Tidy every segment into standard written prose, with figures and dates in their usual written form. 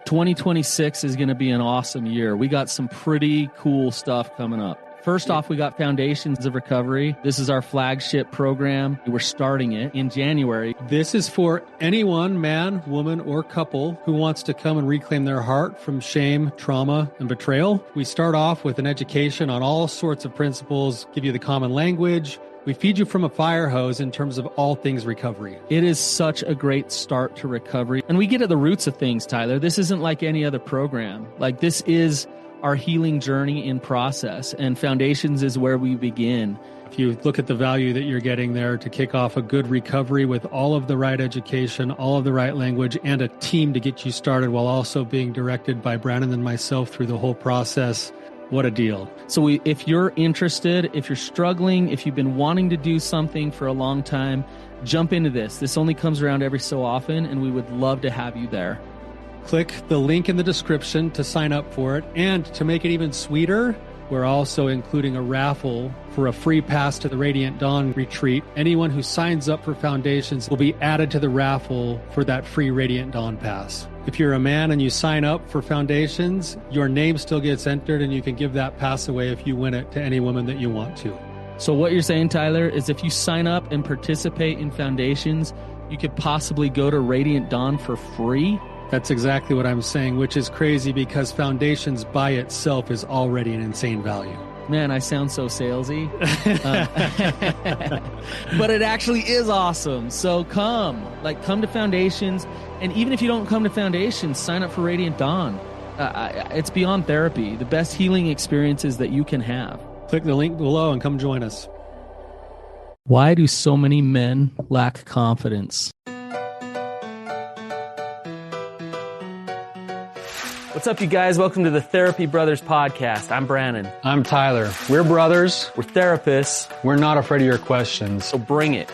2026 is going to be an awesome year. We got some pretty cool stuff coming up. First off, we got Foundations of Recovery. This is our flagship program. We're starting it in January. This is for anyone, man, woman, or couple who wants to come and reclaim their heart from shame, trauma, and betrayal. We start off with an education on all sorts of principles, give you the common language. We feed you from a fire hose in terms of all things recovery. It is such a great start to recovery. And we get at the roots of things, Tyler. This isn't like any other program. Like, this is our healing journey in process, and Foundations is where we begin. If you look at the value that you're getting there to kick off a good recovery with all of the right education, all of the right language, and a team to get you started while also being directed by Brannon and myself through the whole process, what a deal. So if you're interested, if you're struggling, if you've been wanting to do something for a long time, jump into this. This only comes around every so often, and we would love to have you there. Click the link in the description to sign up for it. And to make it even sweeter, we're also including a raffle for a free pass to the Radiant Dawn retreat. Anyone who signs up for Foundations will be added to the raffle for that free Radiant Dawn pass. If you're a man and you sign up for Foundations, your name still gets entered, and you can give that pass away if you win it to any woman that you want to. So what you're saying, Tyler, is if you sign up and participate in Foundations, you could possibly go to Radiant Dawn for free? That's exactly what I'm saying, which is crazy because Foundations by itself is already an insane value. Man, I sound so salesy. But it actually is awesome. So come to Foundations. And even if you don't come to Foundations, sign up for Radiant Dawn. It's beyond therapy. The best healing experiences that you can have. Click the link below and come join us. Why do so many men lack confidence? What's up, you guys? Welcome to the Therapy Brothers podcast. I'm Brannon. I'm Tyler. We're brothers. We're therapists. We're not afraid of your questions. So bring it.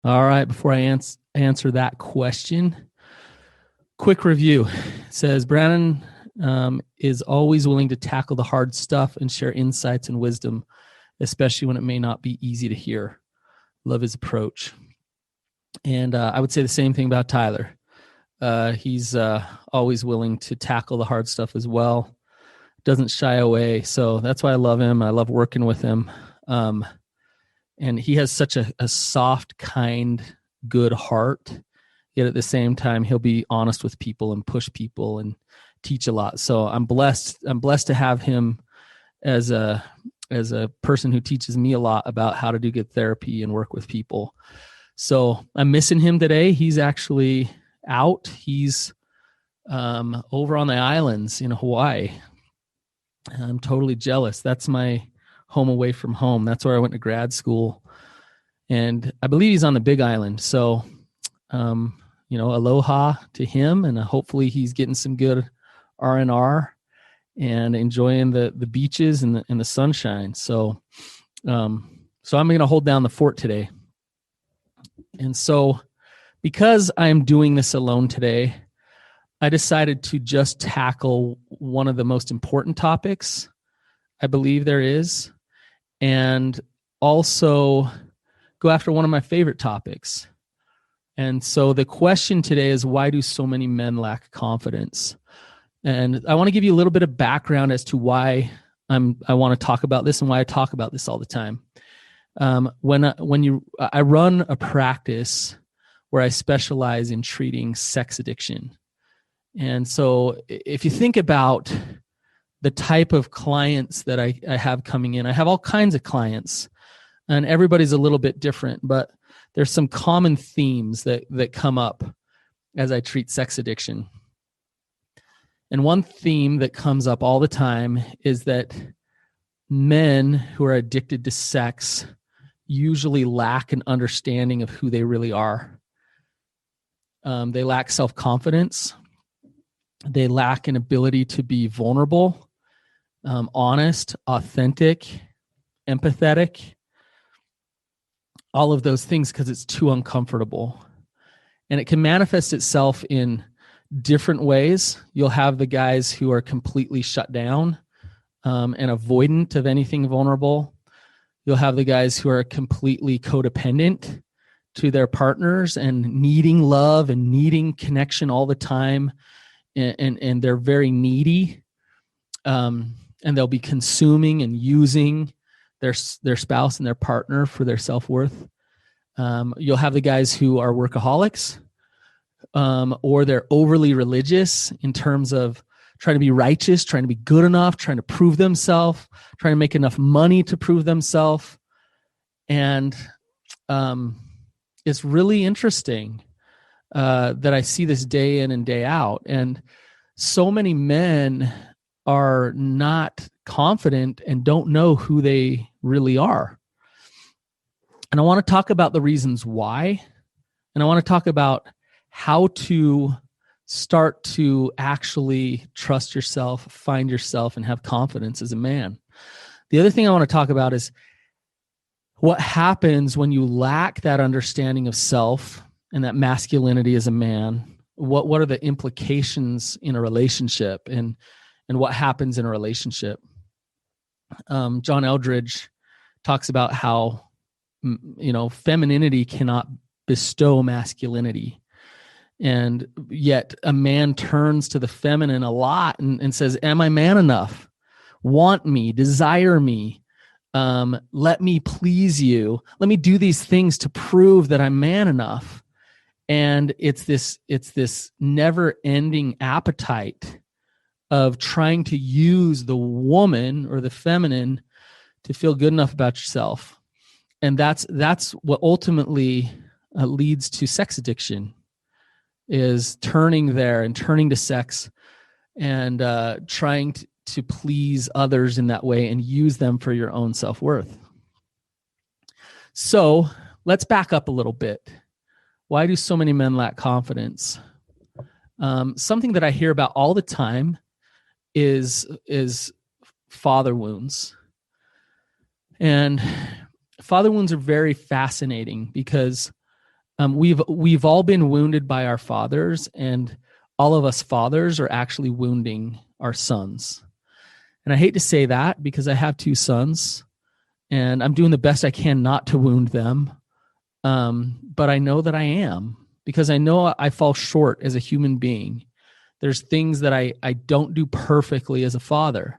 All right, before I answer that question, quick review. It says, Brannon is always willing to tackle the hard stuff and share insights and wisdom, especially when it may not be easy to hear. Love his approach. And I would say the same thing about Tyler. He's always willing to tackle the hard stuff as well. Doesn't shy away. So that's why I love him. I love working with him. And he has such a soft, kind, good heart. Yet at the same time, he'll be honest with people and push people and teach a lot. So I'm blessed to have him as a person who teaches me a lot about how to do good therapy and work with people. So I'm missing him today. He's actually out. He's over on the islands in Hawaii. I'm totally jealous. That's my home away from home. That's where I went to grad school. And I believe he's on the Big Island. So, aloha to him. And hopefully he's getting some good R&R and enjoying the beaches and the sunshine. So I'm going to hold down the fort today. And so because I'm doing this alone today, I decided to just tackle one of the most important topics I believe there is, and also go after one of my favorite topics. And so the question today is, why do so many men lack confidence? And I want to give you a little bit of background as to why I want to talk about this and why I talk about this all the time. I run a practice where I specialize in treating sex addiction. And so if you think about the type of clients that I have coming in, I have all kinds of clients, and everybody's a little bit different, but there's some common themes that come up as I treat sex addiction. And one theme that comes up all the time is that men who are addicted to sex usually lack an understanding of who they really are. They lack self-confidence. They lack an ability to be vulnerable, honest, authentic, empathetic, all of those things, because it's too uncomfortable. And it can manifest itself in different ways. You'll have the guys who are completely shut down. and avoidant of anything vulnerable. You'll have the guys who are completely codependent to their partners and needing love and needing connection all the time. And they're very needy. And they'll be consuming and using their spouse and their partner for their self-worth. You'll have the guys who are workaholics, or they're overly religious in terms of trying to be righteous, trying to be good enough, trying to prove themselves, trying to make enough money to prove themselves. And it's really interesting that I see this day in and day out. And so many men are not confident and don't know who they really are. And I want to talk about the reasons why. And I want to talk about how to start to actually trust yourself, find yourself, and have confidence as a man. The other thing I want to talk about is what happens when you lack that understanding of self and that masculinity as a man. What are the implications in a relationship, and what happens in a relationship? John Eldridge talks about how femininity cannot bestow masculinity. And yet a man turns to the feminine a lot and says, am I man enough? Want me, desire me, let me please you. Let me do these things to prove that I'm man enough. And it's this never-ending appetite of trying to use the woman or the feminine to feel good enough about yourself. And that's what ultimately leads to sex addiction, is turning there and turning to sex and trying to please others in that way and use them for your own self-worth. So let's back up a little bit. Why do so many men lack confidence? Something that I hear about all the time is father wounds. And father wounds are very fascinating because we've all been wounded by our fathers, and all of us fathers are actually wounding our sons. And I hate to say that because I have 2 sons, and I'm doing the best I can not to wound them. But I know that I am, because I know I fall short as a human being. There's things that I don't do perfectly as a father,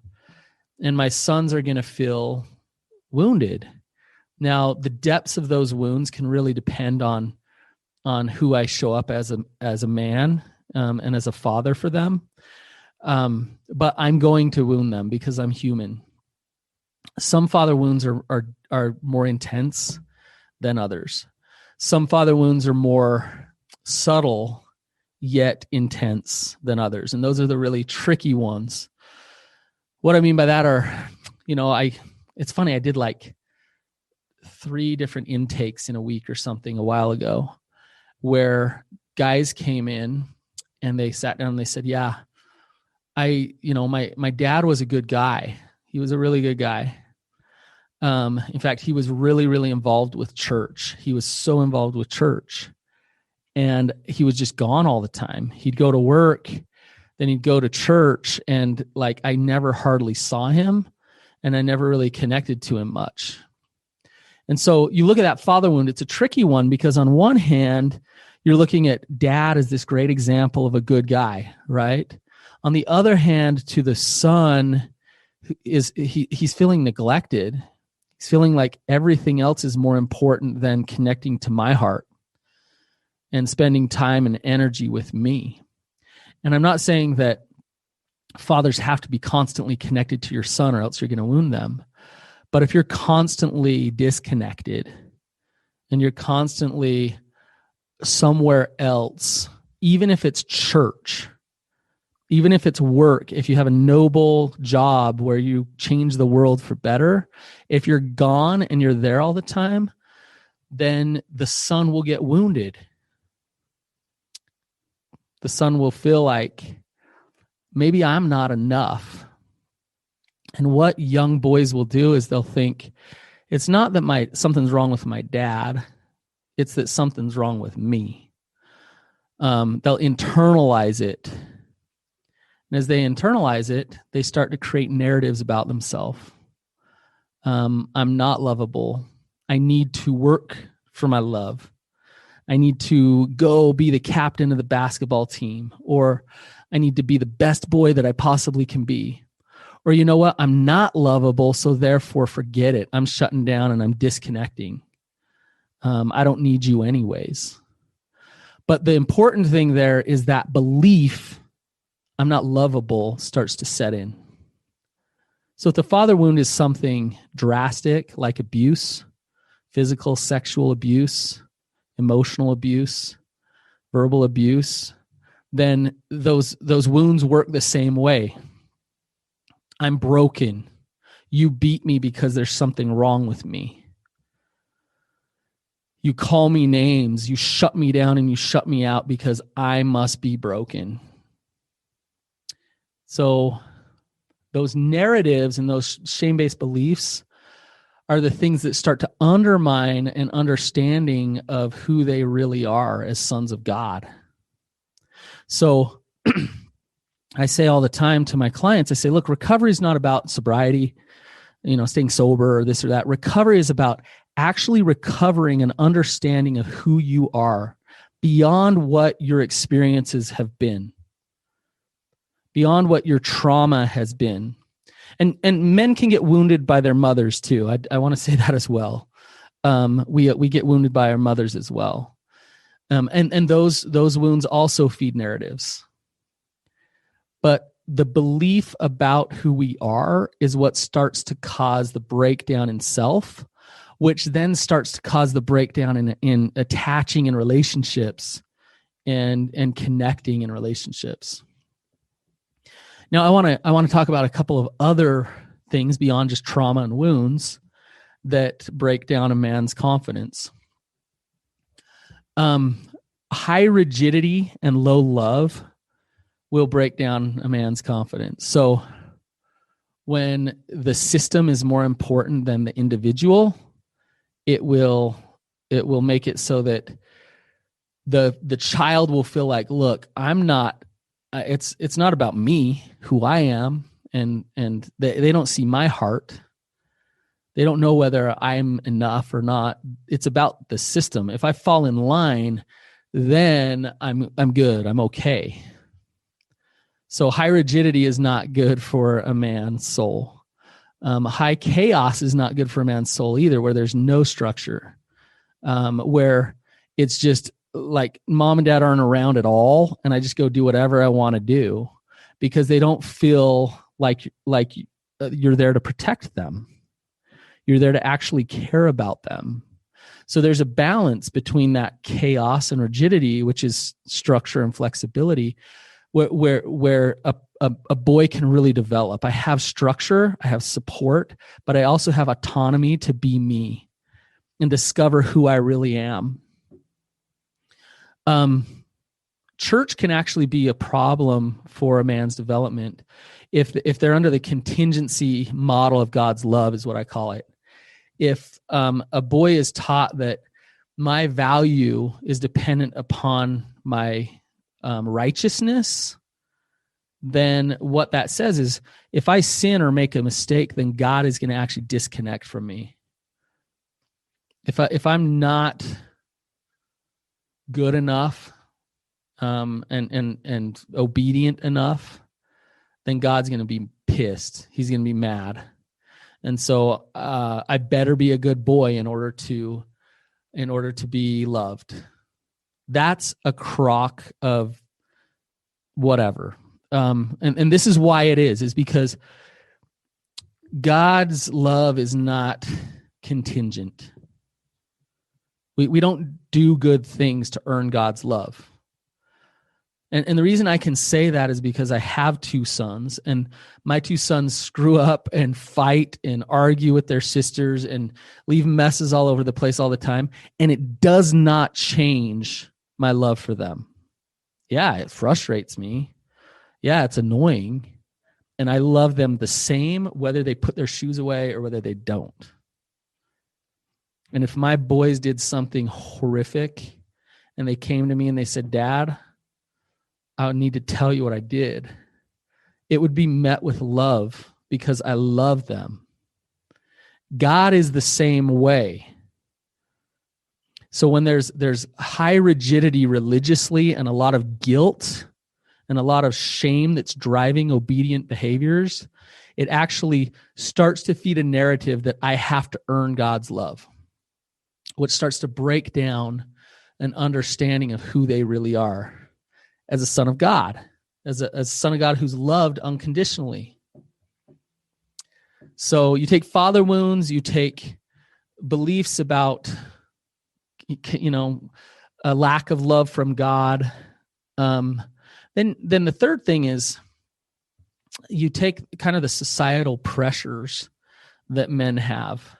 and my sons are going to feel wounded. Now, the depths of those wounds can really depend on who I show up as a man and as a father for them. But I'm going to wound them because I'm human. Some father wounds are more intense than others. Some father wounds are more subtle yet intense than others, and those are the really tricky ones. What I mean by that are, it's funny, I did like 3 different intakes in a week or something a while ago, where guys came in and they sat down and they said, yeah, my dad was a good guy. He was a really good guy. In fact, he was really, really involved with church. He was so involved with church, and he was just gone all the time. He'd go to work, then he'd go to church, and I never hardly saw him, and I never really connected to him much. And so you look at that father wound, it's a tricky one, because on one hand, you're looking at dad as this great example of a good guy, right? On the other hand, to the son, he's feeling neglected. He's feeling like everything else is more important than connecting to my heart and spending time and energy with me. And I'm not saying that fathers have to be constantly connected to your son or else you're going to wound them. But if you're constantly disconnected and you're constantly somewhere else, even if it's church, even if it's work, if you have a noble job where you change the world for better, if you're gone and you're there all the time, then the son will get wounded. The son will feel like, maybe I'm not enough. And what young boys will do is they'll think, it's not that something's wrong with my dad, it's that something's wrong with me. They'll internalize it. And as they internalize it, they start to create narratives about themselves. I'm not lovable. I need to work for my love. I need to go be the captain of the basketball team, or I need to be the best boy that I possibly can be. Or you know what? I'm not lovable, so therefore forget it. I'm shutting down and I'm disconnecting. I don't need you anyways. But the important thing there is that belief, I'm not lovable, starts to set in. So if the father wound is something drastic like abuse, physical, sexual abuse, emotional abuse, verbal abuse, then those wounds work the same way. I'm broken. You beat me because there's something wrong with me. You call me names, you shut me down and you shut me out because I must be broken. So those narratives and those shame-based beliefs are the things that start to undermine an understanding of who they really are as sons of God. So I say all the time to my clients, I say, look, recovery is not about sobriety, staying sober or this or that. Recovery is about actually recovering an understanding of who you are beyond what your experiences have been, beyond what your trauma has been. And men can get wounded by their mothers too. I want to say that as well. We get wounded by our mothers as well. And those wounds also feed narratives. But the belief about who we are is what starts to cause the breakdown in self, which then starts to cause the breakdown in attaching in relationships and connecting in relationships. Now, I want to talk about a couple of other things beyond just trauma and wounds that break down a man's confidence. High rigidity and low love will break down a man's confidence. So when the system is more important than the individual, it will make it so that the child will feel like, look, I'm not, it's not about me, who I am, and they don't see my heart. They don't know whether I'm enough or not. It's about the system. If I fall in line, then I'm good. I'm okay. So high rigidity is not good for a man's soul. High chaos is not good for a man's soul either, where there's no structure, where it's just like mom and dad aren't around at all, and I just go do whatever I want to do because they don't feel like you're there to protect them. You're there to actually care about them. So there's a balance between that chaos and rigidity, which is structure and flexibility, where a boy can really develop. I have structure, I have support, but I also have autonomy to be me and discover who I really am. Church can actually be a problem for a man's development if they're under the contingency model of God's love, is what I call it. If a boy is taught that my value is dependent upon my righteousness, then what that says is if I sin or make a mistake, then God is going to actually disconnect from me. If I'm not good enough and obedient enough, then God's going to be pissed. He's going to be mad. And so I better be a good boy in order to be loved. That's a crock of whatever. And this is why it is because God's love is not contingent. We don't do good things to earn God's love. And the reason I can say that is because I have two sons, and my two sons screw up and fight and argue with their sisters and leave messes all over the place all the time. And it does not change my love for them. Yeah, it frustrates me. Yeah, it's annoying. And I love them the same, whether they put their shoes away or whether they don't. And if my boys did something horrific and they came to me and they said, Dad, I need to tell you what I did. it would be met with love because I love them. God is the same way. So when there's high rigidity religiously and a lot of guilt and a lot of shame that's driving obedient behaviors, it actually starts to feed a narrative that I have to earn God's love, which starts to break down an understanding of who they really are as a son of God, as a son of God who's loved unconditionally. So you take father wounds, you take beliefs about, a lack of love from God. Then the third thing is you take kind of the societal pressures that men have.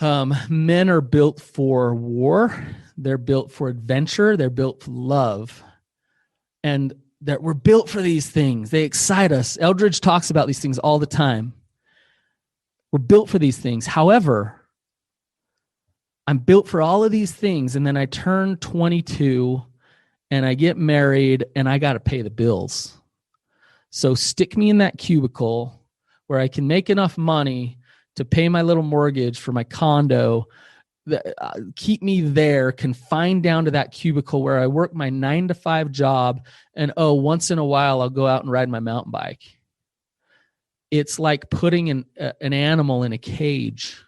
Men are built for war. They're built for adventure. They're built for love. And that we're built for these things. They excite us. Eldridge talks about these things all the time. We're built for these things. However, I'm built for all of these things, and then I turn 22 and I get married and I got to pay the bills. So stick me in that cubicle where I can make enough money to pay my little mortgage for my condo. Keep me there, confined down to that cubicle where I work my 9-to-5 job, and once in a while I'll go out and ride my mountain bike. It's like putting an animal in a cage.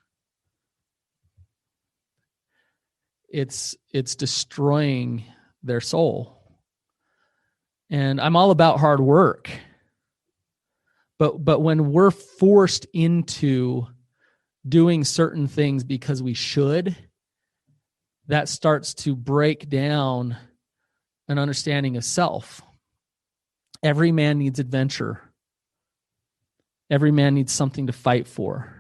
It's destroying their soul. And I'm all about hard work. But when we're forced into doing certain things because we should, that starts to break down an understanding of self. Every man needs adventure. Every man needs something to fight for.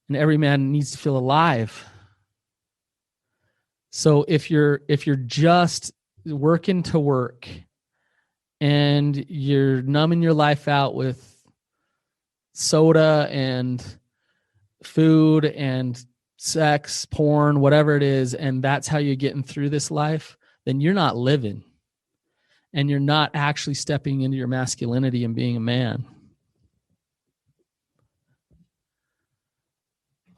And every man needs to feel alive. So if you're just working to work and you're numbing your life out with soda and food and sex, porn, whatever it is, and that's how you're getting through this life, then you're not living. And you're not actually stepping into your masculinity and being a man.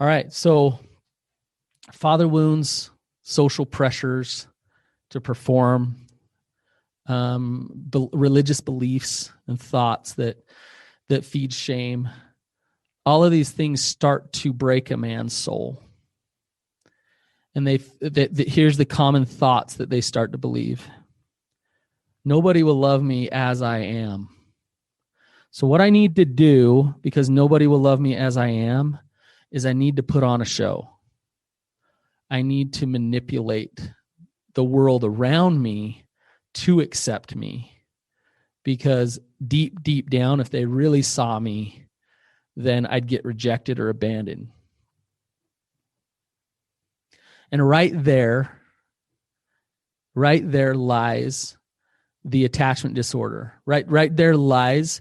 All right, so father wounds, social pressures to perform, religious beliefs and thoughts that feed shame. All of these things start to break a man's soul. And here's the common thoughts that they start to believe. Nobody will love me as I am. So what I need to do, because nobody will love me as I am, is I need to put on a show. I need to manipulate the world around me to accept me. Because deep, deep down, if they really saw me, then I'd get rejected or abandoned. And right there lies the attachment disorder. Right there lies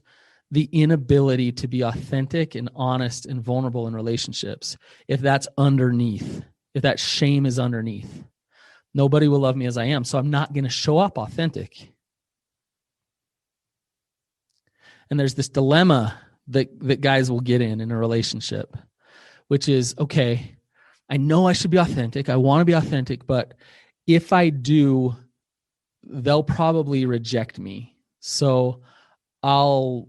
the inability to be authentic and honest and vulnerable in relationships. If that's underneath, if that shame is underneath, nobody will love me as I am. So I'm not going to show up authentic. And there's this dilemma that guys will get in a relationship, which is, okay, I know I should be authentic. I want to be authentic, but if I do, they'll probably reject me. So I'll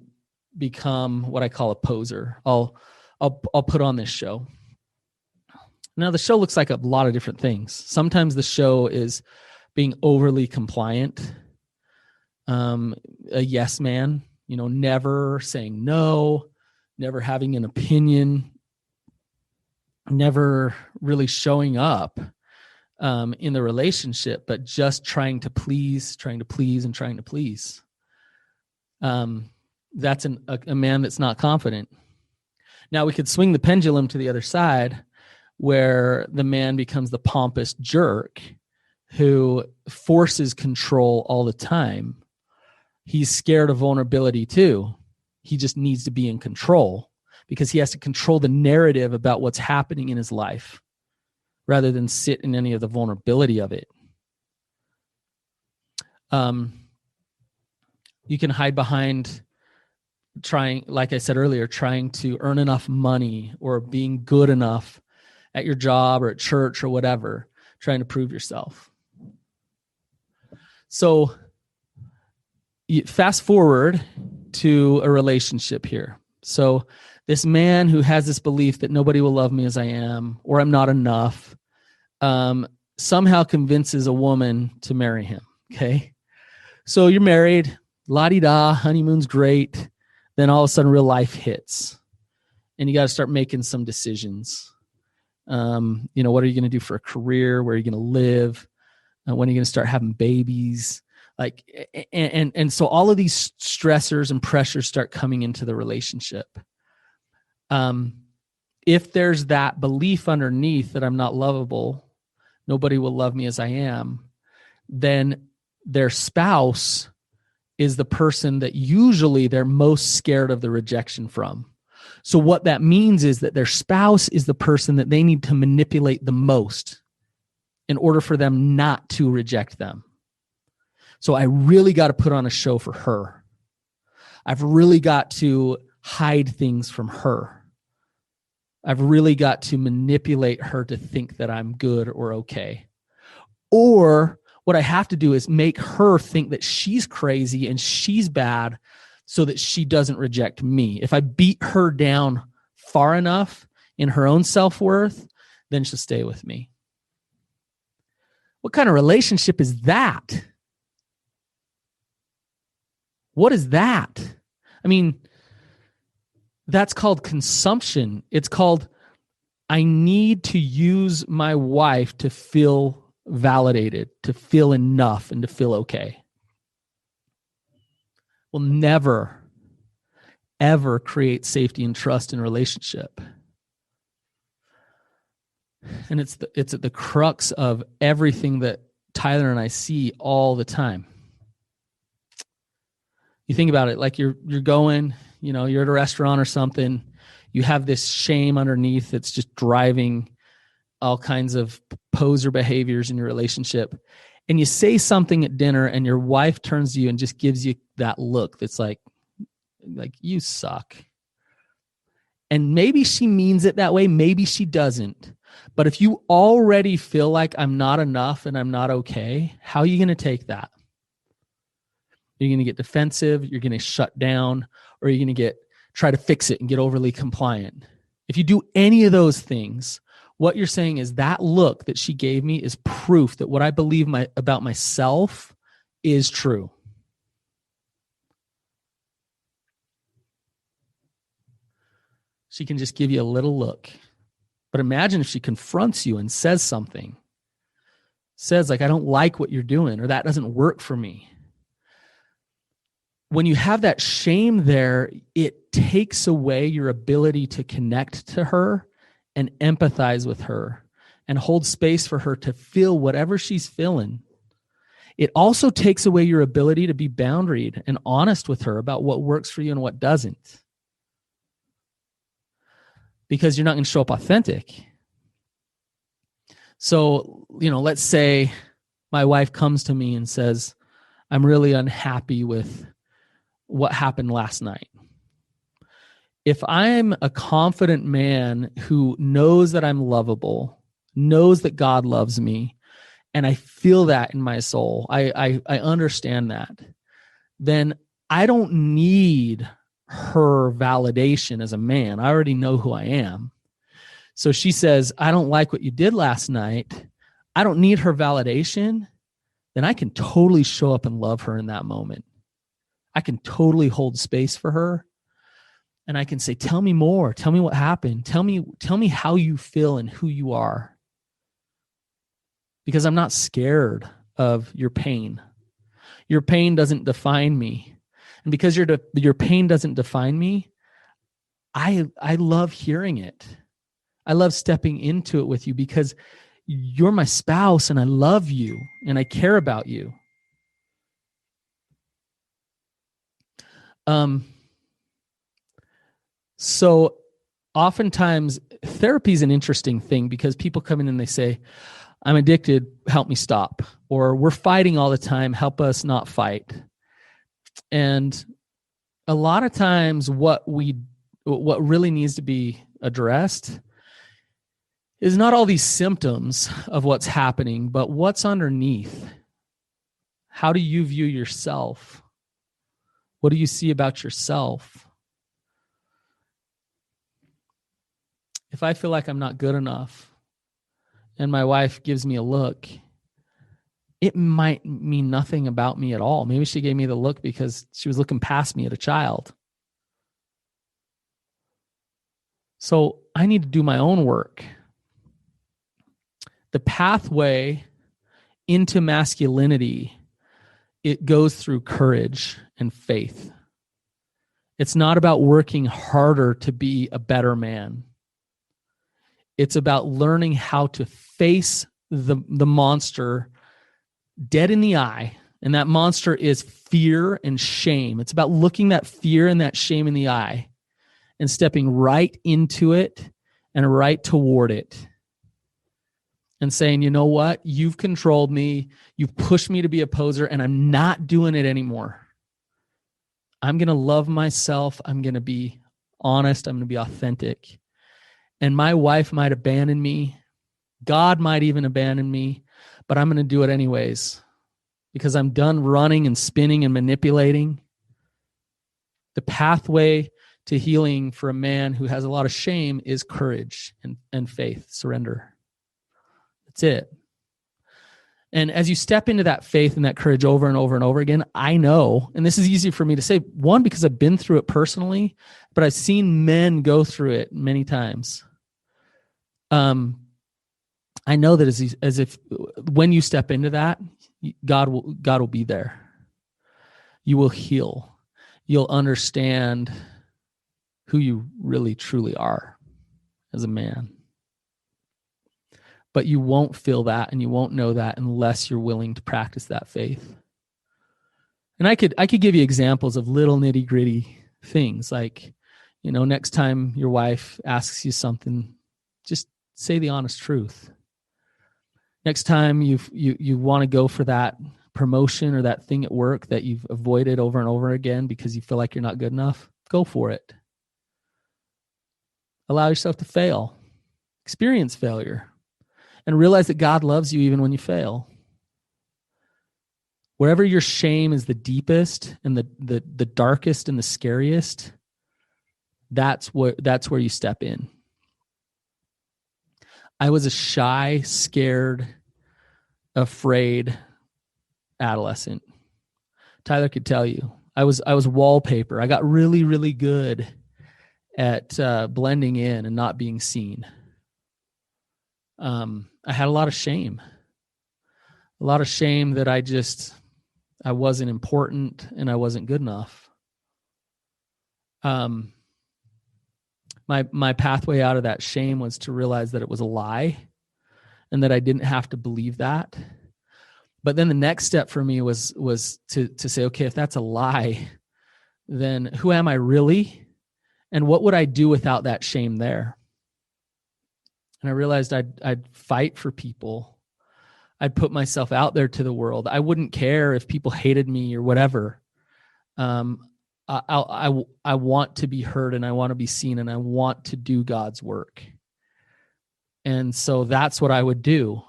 become what I call a poser. I'll put on this show. Now the show looks like a lot of different things. Sometimes the show is being overly compliant, a yes man, never saying no, never having an opinion, never really showing up in the relationship, but just trying to please. That's a man that's not confident. Now we could swing the pendulum to the other side, where the man becomes the pompous jerk who forces control all the time. He's scared of vulnerability too. He just needs to be in control because he has to control the narrative about what's happening in his life rather than sit in any of the vulnerability of it. You can hide behind trying, like I said earlier, trying to earn enough money or being good enough at your job or at church or whatever, trying to prove yourself. So you fast forward to a relationship here. So this man who has this belief that nobody will love me as I am, or I'm not enough, somehow convinces a woman to marry him. Okay. So you're married, la-di-da, honeymoon's great. Then all of a sudden real life hits and you got to start making some decisions. What are you going to do for a career? Where are you going to live? When are you going to start having babies? And so all of these stressors and pressures start coming into the relationship. If there's that belief underneath that I'm not lovable, nobody will love me as I am, then their spouse is the person that usually they're most scared of the rejection from. So what that means is that their spouse is the person that they need to manipulate the most in order for them not to reject them. So I really got to put on a show for her. I've really got to hide things from her. I've really got to manipulate her to think that I'm good or okay. Or what I have to do is make her think that she's crazy and she's bad so that she doesn't reject me. If I beat her down far enough in her own self-worth, then she'll stay with me. What kind of relationship is that? What is that? I mean, that's called consumption. It's called, I need to use my wife to feel validated, to feel enough, and to feel okay. Will never, ever create safety and trust in a relationship. And it's at the crux of everything that Tyler and I see all the time. You think about it, like you're going, you're at a restaurant or something, you have this shame underneath that's just driving all kinds of poser behaviors in your relationship. And you say something at dinner and your wife turns to you and just gives you that look that's like you suck. And maybe she means it that way, maybe she doesn't. But if you already feel like I'm not enough and I'm not okay, how are you going to take that? You're going to get defensive, you're going to shut down, or you're going to try to fix it and get overly compliant. If you do any of those things, what you're saying is that look that she gave me is proof that what I believe about myself is true. She can just give you a little look. But imagine if she confronts you and says something. Says like, I don't like what you're doing, or that doesn't work for me. When you have that shame there, it takes away your ability to connect to her and empathize with her and hold space for her to feel whatever she's feeling. It also takes away your ability to be boundaried and honest with her about what works for you and what doesn't. Because you're not going to show up authentic. So, let's say my wife comes to me and says, I'm really unhappy with what happened last night. If I'm a confident man who knows that I'm lovable, knows that God loves me, and I feel that in my soul, I understand that, then I don't need her validation as a man. I already know who I am. So she says, I don't like what you did last night. I don't need her validation. Then I can totally show up and love her in that moment. I can totally hold space for her. And I can say, tell me more. Tell me what happened. Tell me how you feel and who you are. Because I'm not scared of your pain. Your pain doesn't define me. And because your pain doesn't define me, I love hearing it. I love stepping into it with you because you're my spouse and I love you and I care about you. So oftentimes therapy is an interesting thing because people come in and they say, I'm addicted, help me stop. Or we're fighting all the time, help us not fight. And a lot of times what really needs to be addressed is not all these symptoms of what's happening, but what's underneath. How do you view yourself? What do you see about yourself? If I feel like I'm not good enough and my wife gives me a look, it might mean nothing about me at all. Maybe she gave me the look because she was looking past me at a child. So I need to do my own work. The pathway into masculinity, it goes through courage and faith. It's not about working harder to be a better man. It's about learning how to face the monster dead in the eye. And that monster is fear and shame. It's about looking that fear and that shame in the eye and stepping right into it and right toward it. And saying, you know what? You've controlled me. You've pushed me to be a poser, and I'm not doing it anymore. I'm going to love myself. I'm going to be honest. I'm going to be authentic. And my wife might abandon me. God might even abandon me, but I'm going to do it anyways because I'm done running and spinning and manipulating. The pathway to healing for a man who has a lot of shame is courage and faith, surrender. That's it. And as you step into that faith and that courage over and over and over again, I know, and this is easy for me to say, one, because I've been through it personally, but I've seen men go through it many times. I know that as if when you step into that, God will be there. You will heal. You'll understand who you really truly are as a man. But you won't feel that and you won't know that unless you're willing to practice that faith. And I could give you examples of little nitty-gritty things like, next time your wife asks you something, just say the honest truth. Next time you want to go for that promotion or that thing at work that you've avoided over and over again because you feel like you're not good enough, go for it. Allow yourself to fail. Experience failure. And realize that God loves you even when you fail. Wherever your shame is the deepest and the darkest and the scariest, that's where you step in. I was a shy, scared, afraid adolescent. Tyler could tell you. I was wallpaper. I got really, really good at blending in and not being seen. I had a lot of shame that I wasn't important and I wasn't good enough. My pathway out of that shame was to realize that it was a lie and that I didn't have to believe that. But then the next step for me was to say, okay, if that's a lie, then who am I really? And what would I do without that shame there? And I realized I'd fight for people. I'd put myself out there to the world. I wouldn't care if people hated me or whatever. I want to be heard and I want to be seen and I want to do God's work. And so that's what I would do.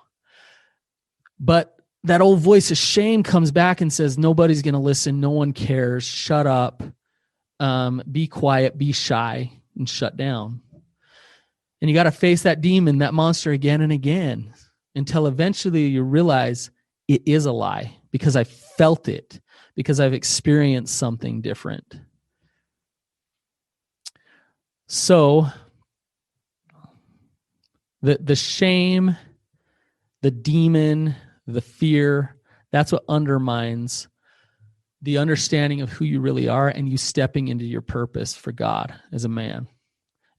But that old voice of shame comes back and says, nobody's going to listen. No one cares. Shut up. Be quiet, be shy, and shut down. And you got to face that demon, that monster again and again until eventually you realize it is a lie because I felt it, because I've experienced something different. So the shame, the demon, the fear, that's what undermines the understanding of who you really are and you stepping into your purpose for God as a man.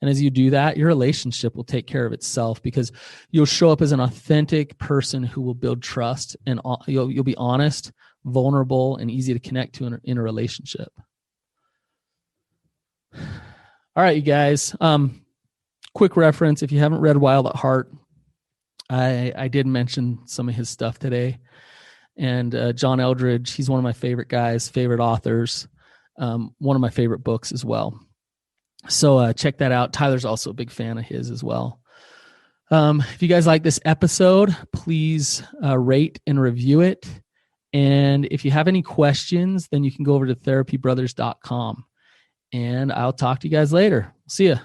And as you do that, your relationship will take care of itself because you'll show up as an authentic person who will build trust and you'll be honest, vulnerable, and easy to connect to in a relationship. All right, you guys. Quick reference. If you haven't read Wild at Heart, I did mention some of his stuff today. And John Eldredge, he's one of my favorite guys, favorite authors, one of my favorite books as well. So check that out. Tyler's also a big fan of his as well. If you guys like this episode, please rate and review it. And if you have any questions, then you can go over to therapybrothers.com. And I'll talk to you guys later. See ya.